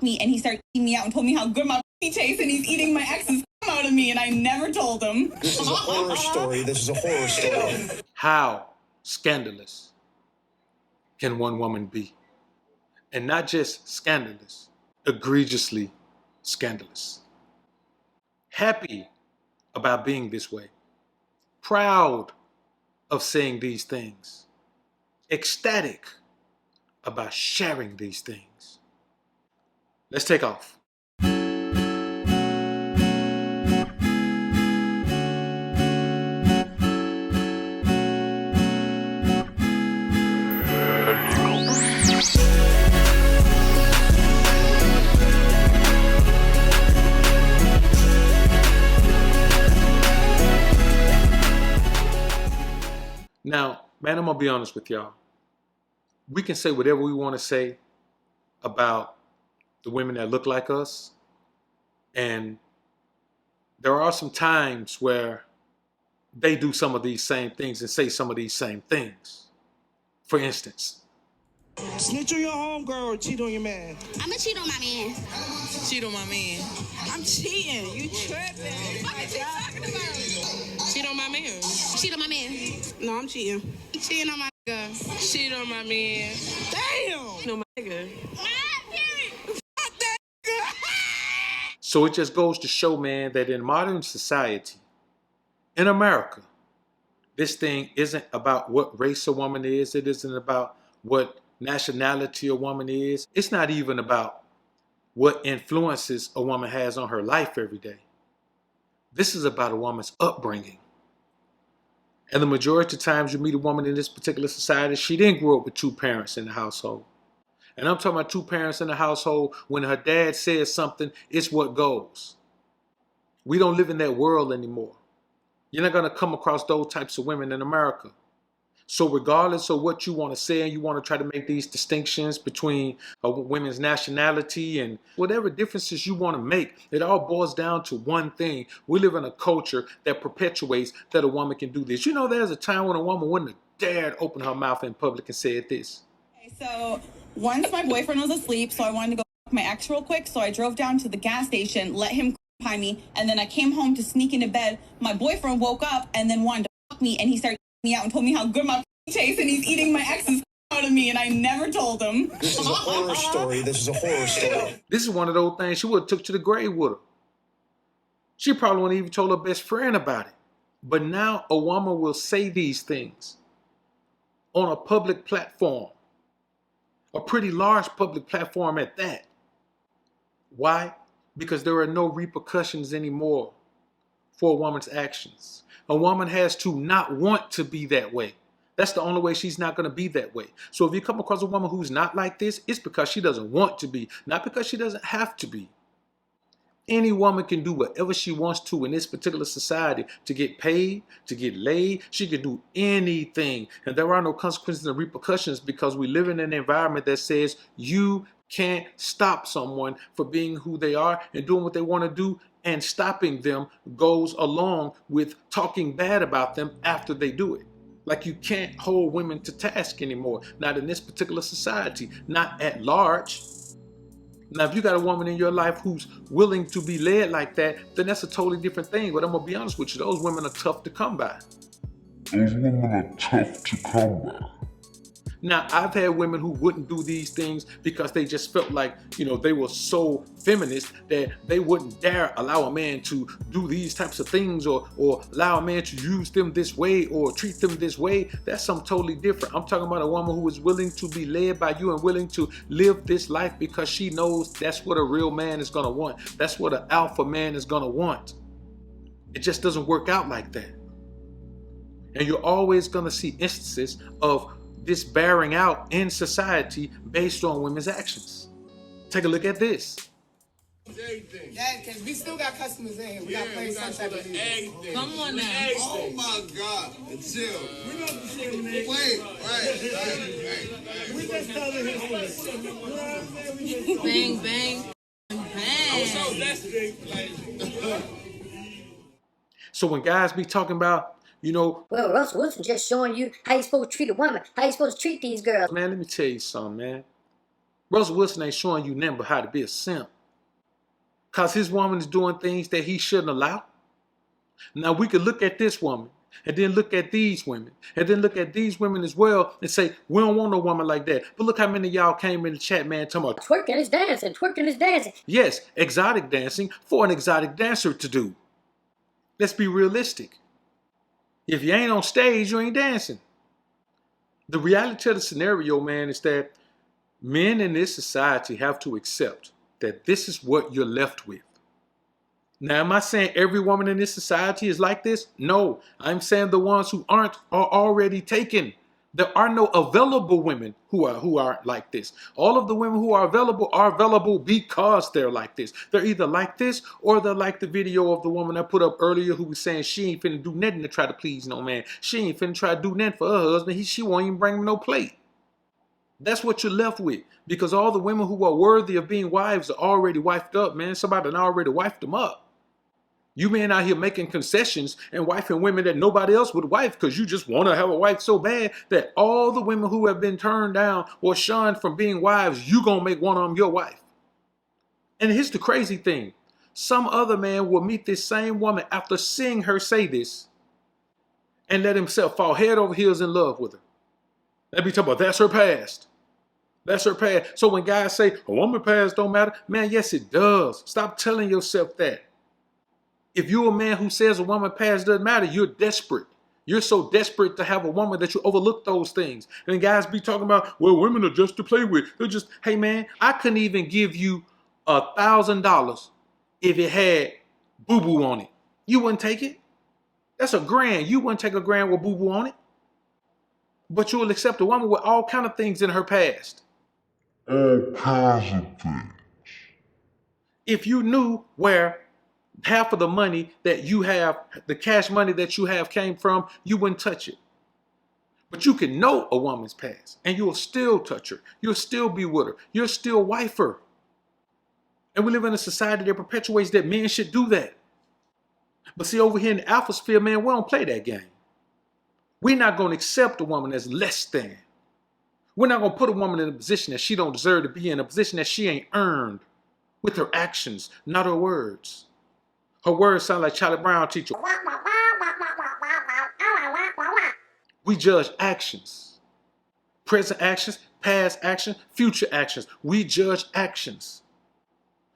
me and he started eating me out and told me how good my tastes and he's eating my ex's out of me and I never told him. This is a horror story. This is a horror story. How scandalous can one woman be? And not just scandalous, egregiously scandalous. Happy about being this way. Proud of saying these things. Ecstatic about sharing these things. Let's take off. Now, man, I'm going to be honest with y'all. We can say whatever we want to say about the women that look like us. And there are some times where they do some of these same things and say some of these same things. For instance. Snitch on your homegirl or cheat on your man? I'ma cheat on my man. Cheat on my man. I'm cheating. You tripping. What is he talking about? Cheat on my man. Cheat on my man. No, I'm cheating. Cheating on my nigga. Cheat on my man. Damn. No, my nigga. So it just goes to show, man, that in modern society, in America, this thing isn't about what race a woman is. It isn't about what nationality a woman is. It's not even about what influences a woman has on her life every day. This is about a woman's upbringing. And the majority of times you meet a woman in this particular society, she didn't grow up with two parents in the household. And I'm talking about two parents in the household. When her dad says something, it's what goes. We don't live in that world anymore. You're not going to come across those types of women in America. So regardless of what you want to say and you want to try to make these distinctions between a women's nationality and whatever differences you want to make, it all boils down to one thing. We live in a culture that perpetuates that a woman can do this. You know, there's a time when a woman wouldn't have dared open her mouth in public and said this. Okay, so once my boyfriend was asleep, so I wanted to go fuck my ex real quick, so I drove down to the gas station, let him behind me, and then I came home to sneak into bed. My boyfriend woke up and then wanted to fuck me, and he started me out and told me how good my tastes and he's eating my ex's out of me and I never told him. This is a horror story. This is a horror story. This is one of those things she would have took to the grave with her. She probably wouldn't even told her best friend about it. But now a woman will say these things on a public platform, a pretty large public platform at that. Why? Because there are no repercussions anymore for a woman's actions. A woman has to not want to be that way. That's the only way she's not going to be that way. So if you come across a woman who's not like this, it's because she doesn't want to be, not because she doesn't have to be. Any woman can do whatever she wants to in this particular society to get paid, to get laid. She can do anything. And there are no consequences and repercussions because we live in an environment that says you can't stop someone for being who they are and doing what they want to do, and stopping them goes along with talking bad about them after they do it. Like you can't hold women to task anymore. Not in this particular society, not at large. Now, if you got a woman in your life who's willing to be led like that, then that's a totally different thing. But I'm going to be honest with you, those women are tough to come by. Those women are tough to come by. Now, I've had women who wouldn't do these things because they just felt like, you know, they were so feminist that they wouldn't dare allow a man to do these types of things or allow a man to use them this way or treat them this way. That's something totally different. I'm talking about a woman who is willing to be led by you and willing to live this life because she knows that's what a real man is going to want. That's what an alpha man is going to want. It just doesn't work out like that. And you're always going to see instances of this bearing out in society based on women's actions. Take a look at this. Everything. Yeah, because we still got customers in here. We got to play some type of music. Come on now. Oh my God. Chill. We not discriminate. Wait. We just telling him. Bang, bang, bang. So that's So when guys be talking about, you know, well, Russell Wilson just showing you how you supposed to treat a woman, how you supposed to treat these girls. Man, let me tell you something, man. Russell Wilson ain't showing you nothing but how to be a simp. Because his woman is doing things that he shouldn't allow. Now we could look at this woman and then look at these women and then look at these women as well and say, we don't want no woman like that. But look how many of y'all came in the chat, man, talking about twerking is dancing, twerking is dancing. Yes, exotic dancing for an exotic dancer to do. Let's be realistic. If you ain't on stage, you ain't dancing. The reality of the scenario, man, is that men in this society have to accept that this is what you're left with. Now, am I saying every woman in this society is like this? No, I'm saying the ones who aren't are already taken. There are no available women who are like this. All of the women who are available because they're like this. They're either like this or they're like the video of the woman I put up earlier who was saying she ain't finna do nothing to try to please no man. She ain't finna try to do nothing for her husband. She won't even bring him no plate. That's what you're left with, because all the women who are worthy of being wives are already wifed up, man. Somebody done already wifed them up. You men out here making concessions and wifing women that nobody else would wife because you just want to have a wife so bad that all the women who have been turned down or shunned from being wives, you gonna make one of them your wife. And here's the crazy thing. Some other man will meet this same woman after seeing her say this and let himself fall head over heels in love with her. Let me talk about that's her past. That's her past. So when guys say a woman past don't matter, man, yes it does. Stop telling yourself that. If you're a man who says a woman past doesn't matter, you're desperate. You're so desperate to have a woman that you overlook those things. And guys be talking about, well, women are just to play with. They're just, hey man, I couldn't even give you $1,000 if it had boo-boo on it. You wouldn't take it. That's $1,000. You wouldn't take $1,000 with boo-boo on it. But you will accept a woman with all kind of things in her past. All kinds of things. If you knew where half of the money that you have, the cash money that you have came from, you wouldn't touch it. But you can know a woman's past and you'll still touch her. You'll still be with her. You'll still wife her. And we live in a society that perpetuates that men should do that. But see, over here in the alpha sphere, man, we don't play that game. We're not going to accept a woman as less than. We're not going to put a woman in a position that she don't deserve to be in, a position that she ain't earned with her actions, not her words. Her words sound like Charlie Brown teacher. We judge actions. Present actions, past actions, future actions. We judge actions.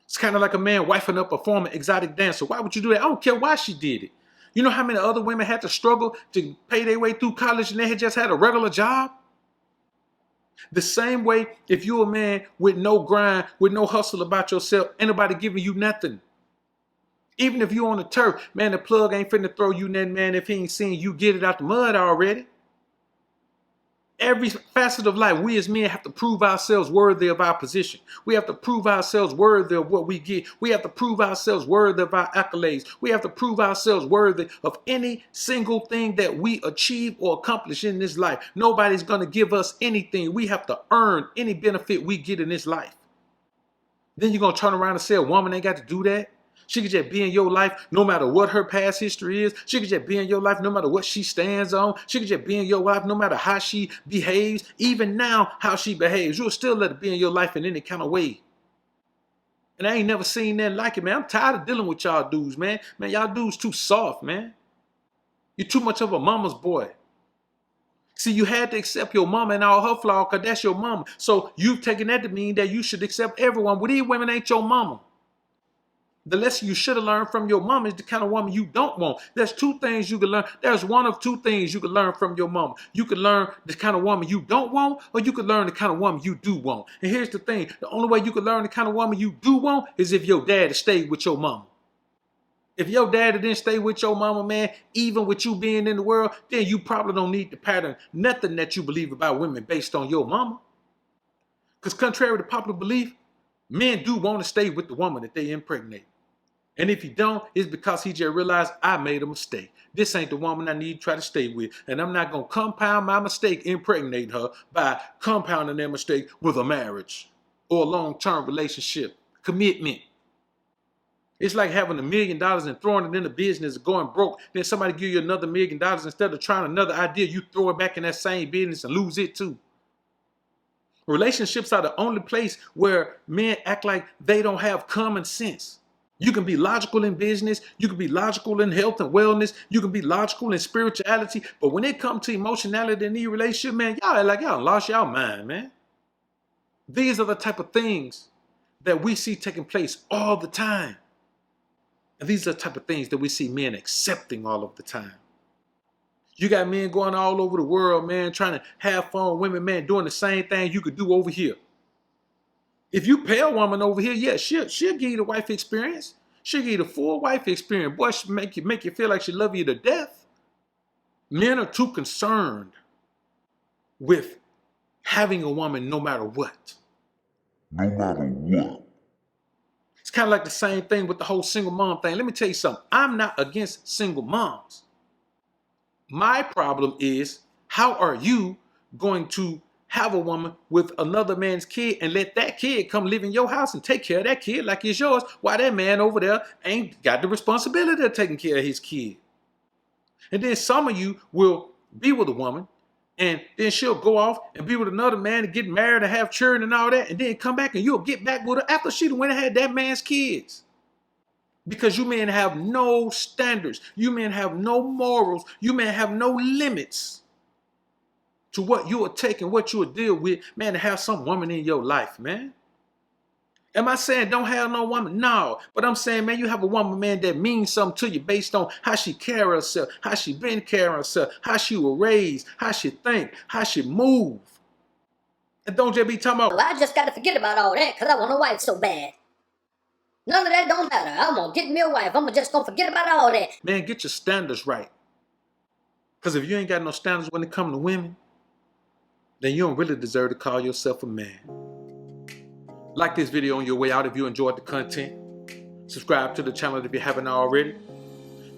It's kind of like a man wifing up a former exotic dancer. Why would you do that? I don't care why she did it. You know how many other women had to struggle to pay their way through college and they had just had a regular job? The same way, if you're a man with no grind, with no hustle about yourself, ain't nobody giving you nothing. Even if you on the turf, man, the plug ain't finna throw you nothing, man, if he ain't seen you get it out the mud already. Every facet of life, we as men have to prove ourselves worthy of our position. We have to prove ourselves worthy of what we get. We have to prove ourselves worthy of our accolades. We have to prove ourselves worthy of any single thing that we achieve or accomplish in this life. Nobody's going to give us anything. We have to earn any benefit we get in this life. Then you're going to turn around and say a woman ain't got to do that? She could just be in your life no matter what her past history is. She could just be in your life no matter what she stands on. She could just be in your life no matter how she behaves. Even now, how she behaves. You'll still let her be in your life in any kind of way. And I ain't never seen nothing like it, man. I'm tired of dealing with y'all dudes, man. Man, y'all dudes too soft, man. You're too much of a mama's boy. See, you had to accept your mama and all her flaws because that's your mama. So you've taken that to mean that you should accept everyone. Well, these women ain't your mama. The lesson you should have learned from your mama is the kind of woman you don't want. There's two things you can learn. There's one of two things you can learn from your mama. You can learn the kind of woman you don't want, or you can learn the kind of woman you do want. And here's the thing. The only way you can learn the kind of woman you do want is if your daddy stayed with your mama. If your daddy didn't stay with your mama, man, even with you being in the world, then you probably don't need to pattern nothing that you believe about women based on your mama. Because contrary to popular belief, men do want to stay with the woman that they impregnate. And if he don't, it's because he just realized I made a mistake. This ain't the woman I need to try to stay with. And I'm not going to compound my mistake, impregnate her by compounding that mistake with a marriage or a long-term relationship, commitment. It's like having $1 million and throwing it in the business and going broke. Then somebody give you another $1 million. Instead of trying another idea, you throw it back in that same business and lose it too. Relationships are the only place where men act like they don't have common sense. You can be logical in business. You can be logical in health and wellness. You can be logical in spirituality. But when it comes to emotionality in these relationships, man, y'all act like y'all lost y'all mind, man. These are the type of things that we see taking place all the time. And these are the type of things that we see men accepting all of the time. You got men going all over the world, man, trying to have fun with women, man, doing the same thing you could do over here. If you pay a woman over here, yeah, she'll give you the wife experience. She'll give you the full wife experience. Boy, she'll make you feel like she love you to death. Men are too concerned with having a woman no matter what. No matter what. It's kind of like the same thing with the whole single mom thing. Let me tell you something. I'm not against single moms. My problem is, how are you going to have a woman with another man's kid and let that kid come live in your house and take care of that kid like it's yours, while that man over there ain't got the responsibility of taking care of his kid? And then some of you will be with a woman and then she'll go off and be with another man and get married and have children and all that, and then come back and you'll get back with her after she went and had that man's kids. Because you men have no standards. You men have no morals. You men have no limits to what you will take and what you will deal with, man, to have some woman in your life, man. Am I saying don't have no woman? No. But I'm saying, man, you have a woman, man, that means something to you based on how she carry herself, how she been carrying herself, how she was raised, how she think, how she move. And don't just be talking about, Well, I just gotta forget about all that because I want a wife so bad. None of that don't matter. I'm gonna get me a wife. I'm just gonna forget about all that. man, get your standards right. Because if you ain't got no standards when it comes to women, then you don't really deserve to call yourself a man. Like this video on your way out if you enjoyed the content. Subscribe to the channel if you haven't already.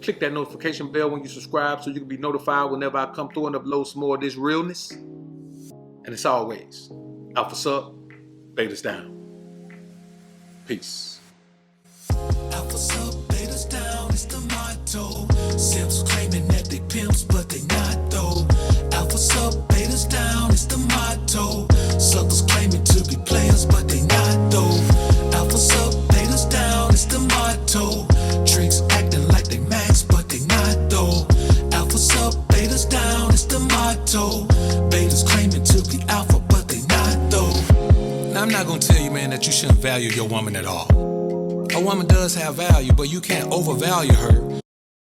Click that notification bell when you subscribe so you can be notified whenever I come through and upload some more of this realness. And as always, alphas up, betas down. Peace. Alphas up, betas down, it's the motto. Simps claiming that they pimps, but they not though. Alphas up, betas down, it's the motto. Suckers claiming to be players, but they not though. Alphas up, betas down, it's the motto. Tricks acting like they max, but they not though. Alphas up, betas down, it's the motto. Betas claiming to be alpha, but they not though. Now I'm not gonna tell you, man, that you shouldn't value your woman at all. A woman does have value, but you can't overvalue her.